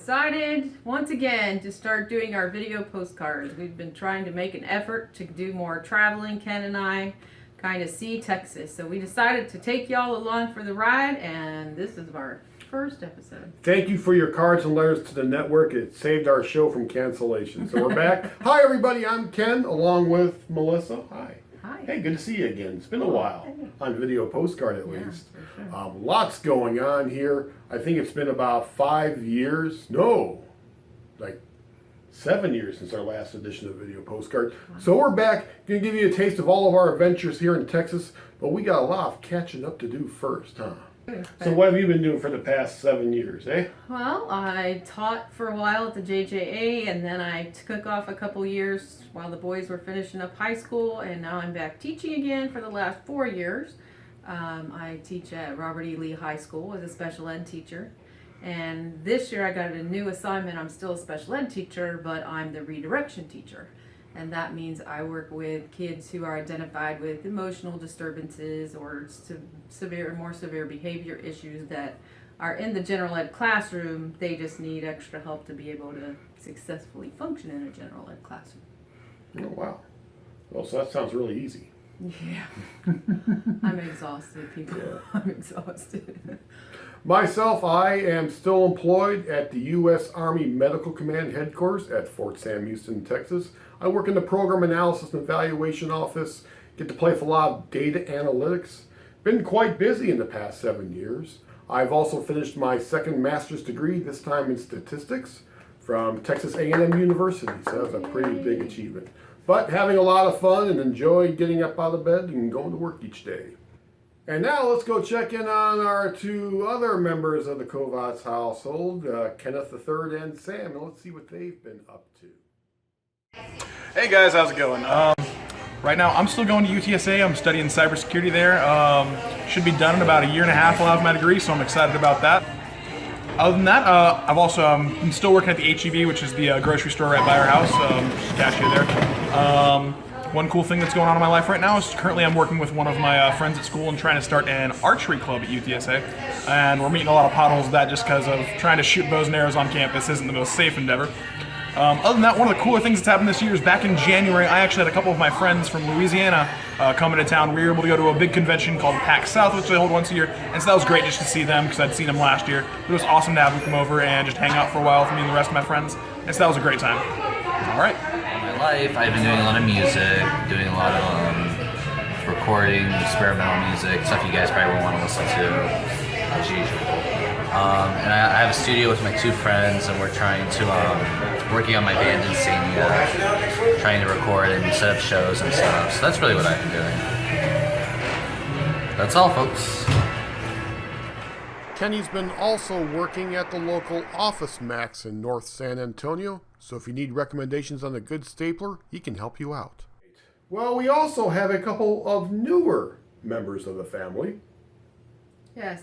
decided once again to start doing our video postcards. We've been trying to make an effort to do more traveling, Ken and I, kind of see Texas. So we decided to take y'all along for the ride, and this is our first episode. Thank you for your cards and letters to the network. It saved our show from cancellation. So we're back. Hi everybody, I'm Ken along with Melissa. Hi. Hi. Hey, good to see you again. It's been a while, on video postcard at least. For sure. Lots going on here. I think it's been about 5 years. No, like 7 years since our last edition of video postcard. Wow. So we're back. Going to give you a taste of all of our adventures here in Texas, but we got a lot of catching up to do first, huh? So what have you been doing for the past 7 years, eh? Well, I taught for a while at the JJA, and then I took off a couple years while the boys were finishing up high school, and now I'm back teaching again for the last 4 years. I teach at Robert E. Lee High School as a special ed teacher, and this year I got a new assignment. I'm still a special ed teacher, but I'm the redirection teacher. And that means I work with kids who are identified with emotional disturbances or more severe behavior issues that are in the general ed classroom. They just need extra help to be able to successfully function in a general ed classroom. Oh, wow. Well, so that sounds really easy. Yeah. I'm exhausted, people. Yeah. I'm exhausted. Myself, I am still employed at the U.S. Army Medical Command Headquarters at Fort Sam Houston, Texas. I work in the Program Analysis and Evaluation Office, get to play with a lot of data analytics. Been quite busy in the past 7 years. I've also finished my second master's degree, this time in statistics, from Texas A&M University, so that's a pretty big achievement. But having a lot of fun and enjoy getting up out of bed and going to work each day. And now let's go check in on our two other members of the Kovats household, Kenneth III and Sam, and let's see what they've been up to. Hey guys, how's it going? Right now I'm still going to UTSA. I'm studying cybersecurity there. Should be done in about 1.5 years. I'll have my degree, so I'm excited about that. Other than that, I'm still working at the HEB, which is the grocery store right by our house. Just cashier there. One cool thing that's going on in my life right now is currently I'm working with one of my friends at school and trying to start an archery club at UTSA. And we're meeting a lot of potholes with that just because of trying to shoot bows and arrows on campus isn't the most safe endeavor. Other than that, one of the cooler things that's happened this year is back in January, I actually had a couple of my friends from Louisiana come into town. We were able to go to a big convention called PAX South, which they hold once a year, and so that was great just to see them because I'd seen them last year. It was awesome to have them come over and just hang out for a while with me and the rest of my friends, and so that was a great time. All right. In my life, I've been doing a lot of music, doing a lot of recording, experimental music, stuff you guys probably won't want to listen to as usual. And I have a studio with my two friends, and we're trying to working on my band and singing, trying to record and set up shows and stuff. So that's really what I've been doing. That's all, folks. Kenny's been also working at the local Office Max in North San Antonio, so if you need recommendations on a good stapler, he can help you out. Well, we also have a couple of newer members of the family. Yes,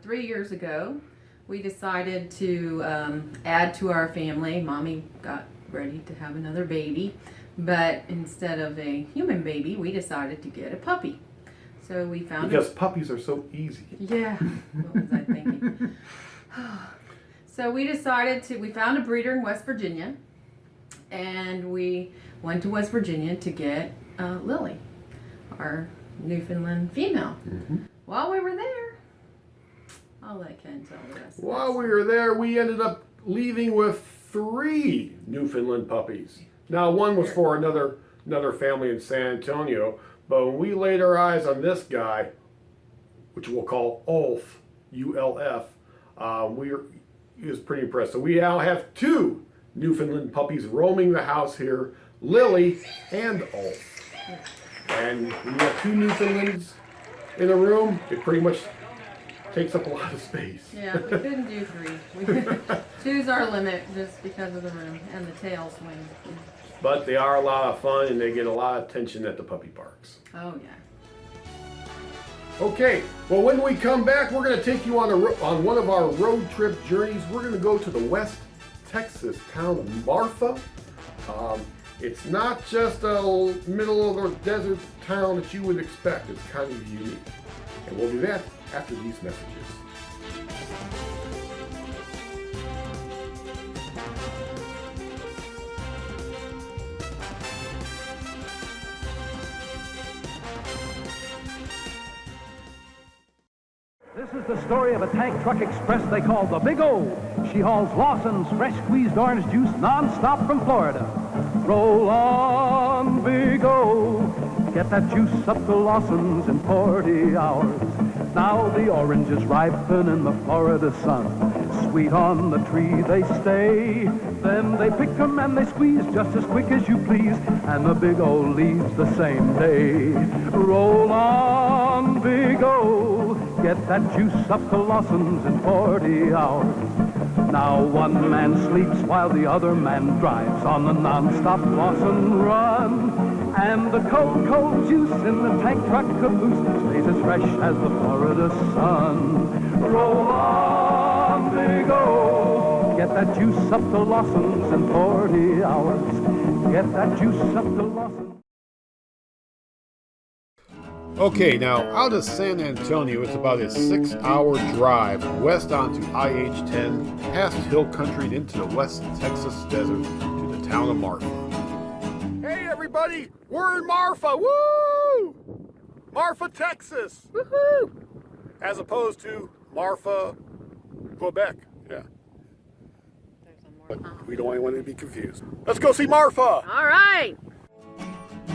3 years ago, we decided to add to our family. Mommy got ready to have another baby, but instead of a human baby, we decided to get a puppy. So we found because puppies are so easy. Yeah, what was I thinking? So we found a breeder in West Virginia, and we went to West Virginia to get Lily, our Newfoundland female. Mm-hmm. While we were there, I'll let Ken tell the rest. While we were there, we ended up leaving with 3 Newfoundland puppies. Now, one was for another family in San Antonio, but when we laid our eyes on this guy, which we'll call Ulf, U-L-F, he was pretty impressed. So we now have 2 Newfoundland puppies roaming the house here, Lily and Ulf. And when you have 2 Newfoundlands in a room, it pretty much takes up a lot of space. Yeah, we couldn't do 3. 2's our limit just because of the room and the tail swing. But they are a lot of fun and they get a lot of attention at the puppy parks. Oh yeah. Okay, well when we come back, we're going to take you on one of our road trip journeys. We're going to go to the West Texas town of Marfa. It's not just a middle of the desert town that you would expect. It's kind of unique. And we'll do that after these messages. This is the story of a tank truck express they call the Big O. She hauls Lawson's fresh squeezed orange juice non-stop from Florida. Roll on, Big O. Get that juice up to Lawson's in 40 hours. Now the oranges ripen in the Florida sun. Sweet on the tree they stay. Then they pick them and they squeeze just as quick as you please. And the Big O leaves the same day. Roll on, Big O. Get that juice up to Lawson's in 40 hours. Now one man sleeps while the other man drives on the non-stop Lawson run. And the cold juice in the tank truck caboose stays as fresh as the Florida sun. Roll on, Big O. Get that juice up to Lawson's in 40 hours. Get that juice up to Lawson's. Okay, now out of San Antonio, it's about a 6-hour drive west onto IH-10, past hill country and into the West Texas desert to the town of Marfa. Hey everybody, we're in Marfa, woo! Marfa, Texas, woohoo! As opposed to Marfa, Quebec, yeah. But we don't want to be confused. Let's go see Marfa! All right.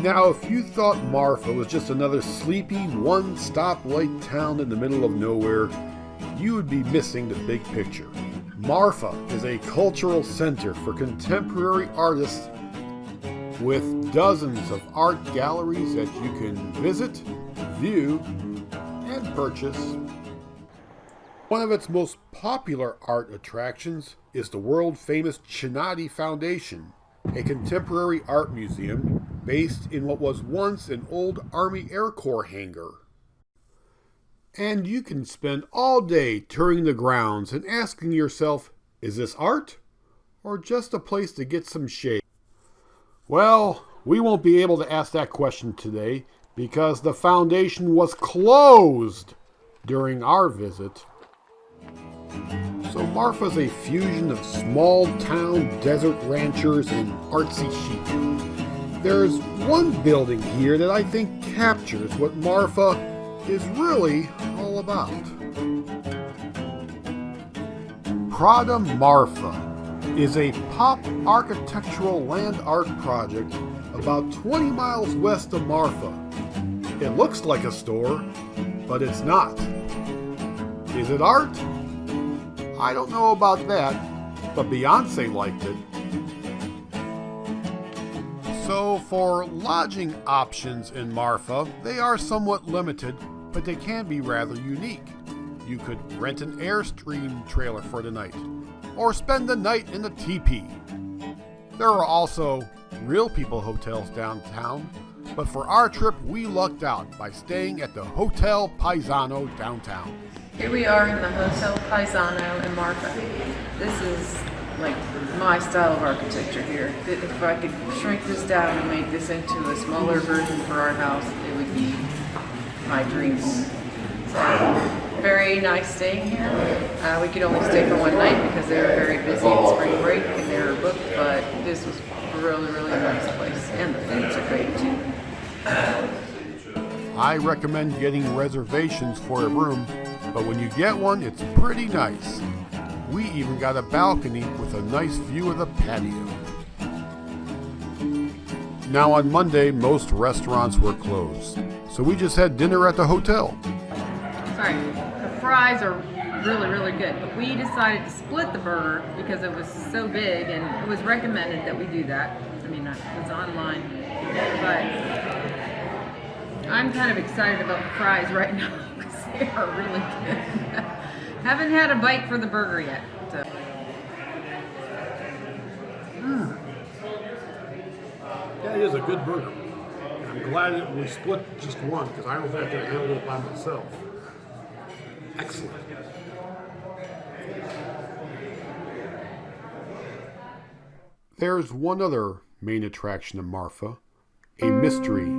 Now, if you thought Marfa was just another sleepy, one-stoplight town in the middle of nowhere, you would be missing the big picture. Marfa is a cultural center for contemporary artists with dozens of art galleries that you can visit, view, and purchase. One of its most popular art attractions is the world-famous Chinati Foundation, a contemporary art museum based in what was once an old Army Air Corps hangar. And you can spend all day touring the grounds and asking yourself, is this art or just a place to get some shade? Well, we won't be able to ask that question today because the foundation was closed during our visit. So Marfa's a fusion of small-town desert ranchers and artsy chic. There's one building here that I think captures what Marfa is really all about. Prada Marfa is a pop architectural land art project about 20 miles west of Marfa. It looks like a store, but it's not. Is it art? I don't know about that, but Beyonce liked it. So for lodging options in Marfa, they are somewhat limited, but they can be rather unique. You could rent an Airstream trailer for the night, or spend the night in the teepee. There are also real people hotels downtown, but for our trip we lucked out by staying at the Hotel Paisano downtown. Here we are in the Hotel Paisano in Marfa. This is like my style of architecture here. If I could shrink this down and make this into a smaller version for our house, it would be my dream home. So, very nice staying here. We could only stay for one night because they were very busy in spring break and they were booked, but this was really, really nice place. And the foods are great too. I recommend getting reservations for a room, but when you get one, it's pretty nice. We even got a balcony with a nice view of the patio. Now on Monday, most restaurants were closed, so we just had dinner at the hotel. Sorry, the fries are really, really good, but we decided to split the burger because it was so big and it was recommended that we do that. I mean, it was online, but I'm kind of excited about the fries right now because they are really good. Haven't had a bite for the burger yet. So. That is a good burger. I'm glad that we split just one because I don't think I could handle it by myself. Excellent. There's one other main attraction in Marfa, a mystery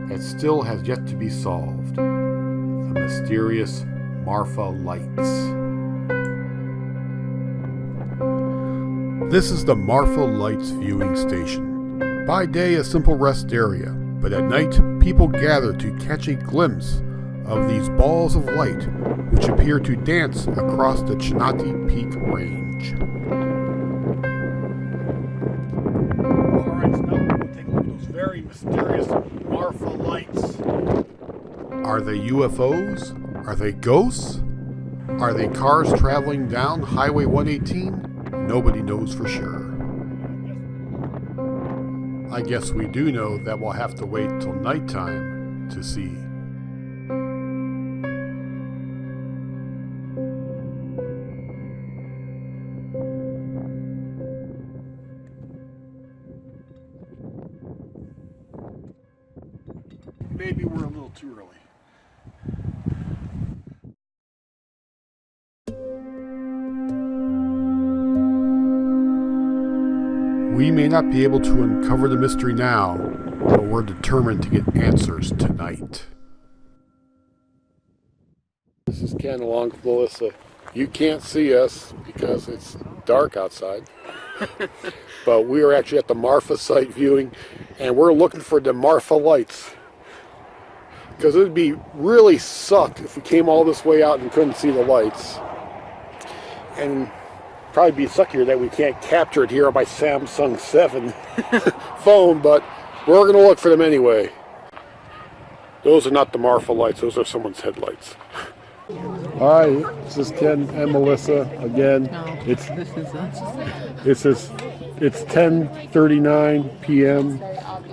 that still has yet to be solved. The mysterious Marfa Lights. This is the Marfa Lights viewing station. By day, a simple rest area, but at night, people gather to catch a glimpse of these balls of light which appear to dance across the Chinati Peak Range. Alright, so now we'll take a look at those very mysterious Marfa Lights. Are they UFOs? Are they ghosts? Are they cars traveling down Highway 118? Nobody knows for sure. I guess we do know that we'll have to wait till nighttime to see. Maybe we're a little too early. We may not be able to uncover the mystery now, but we're determined to get answers tonight. This is Ken along with Melissa. You can't see us because it's dark outside, but we are actually at the Marfa site viewing, and we're looking for the Marfa Lights. Because it would be really sucked if we came all this way out and couldn't see the lights. And probably be suckier that we can't capture it here on my Samsung 7 phone, but we're going to look for them anyway. Those are not the Marfa Lights, those are someone's headlights. Hi, this is Ken and Melissa again. No, It's this is us. It's 10:39 p.m.,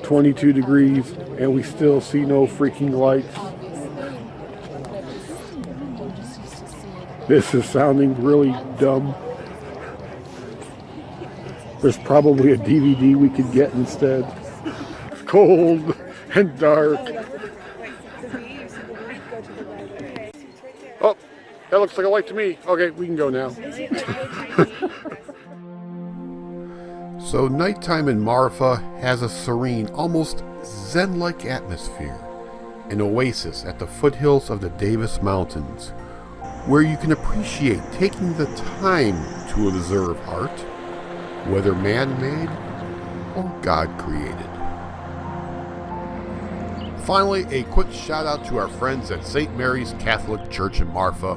22 degrees, and we still see no freaking lights. This is sounding really dumb. There's probably a DVD we could get instead. It's cold and dark. Oh, that looks like a light to me. Okay, we can go now. So nighttime in Marfa has a serene, almost zen-like atmosphere. An oasis at the foothills of the Davis Mountains, where you can appreciate taking the time to observe art, whether man-made or God-created. Finally, a quick shout out to our friends at St. Mary's Catholic Church in Marfa.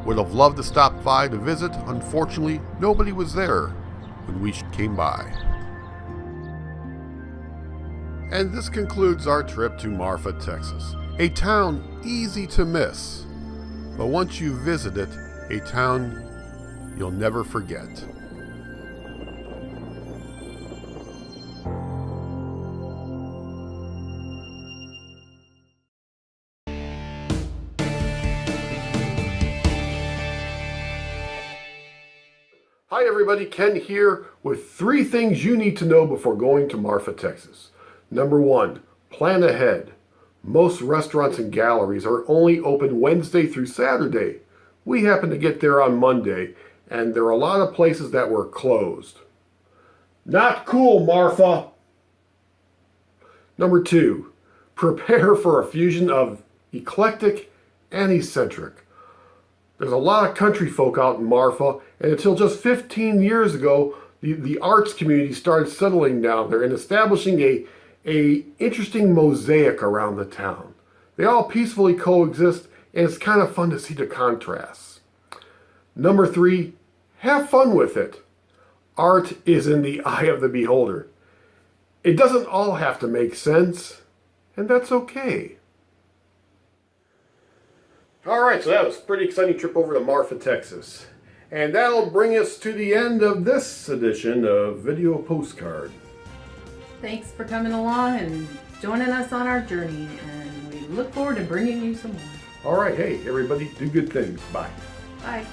Would have loved to stop by to visit. Unfortunately, nobody was there when we came by. And this concludes our trip to Marfa, Texas. A town easy to miss, but once you visit it, a town you'll never forget. Hi everybody, Ken here with 3 things you need to know before going to Marfa, Texas. Number 1, plan ahead. Most restaurants and galleries are only open Wednesday through Saturday. We happened to get there on Monday, and there are a lot of places that were closed. Not cool, Marfa! Number 2, prepare for a fusion of eclectic and eccentric. There's a lot of country folk out in Marfa, and until just 15 years ago, the arts community started settling down there and establishing a interesting mosaic around the town. They all peacefully coexist, and it's kind of fun to see the contrasts. Number 3, have fun with it. Art is in the eye of the beholder. It doesn't all have to make sense, and that's okay. Alright, so that was a pretty exciting trip over to Marfa, Texas. And that'll bring us to the end of this edition of Video Postcard. Thanks for coming along and joining us on our journey, and we look forward to bringing you some more. Alright, hey everybody, do good things. Bye. Bye.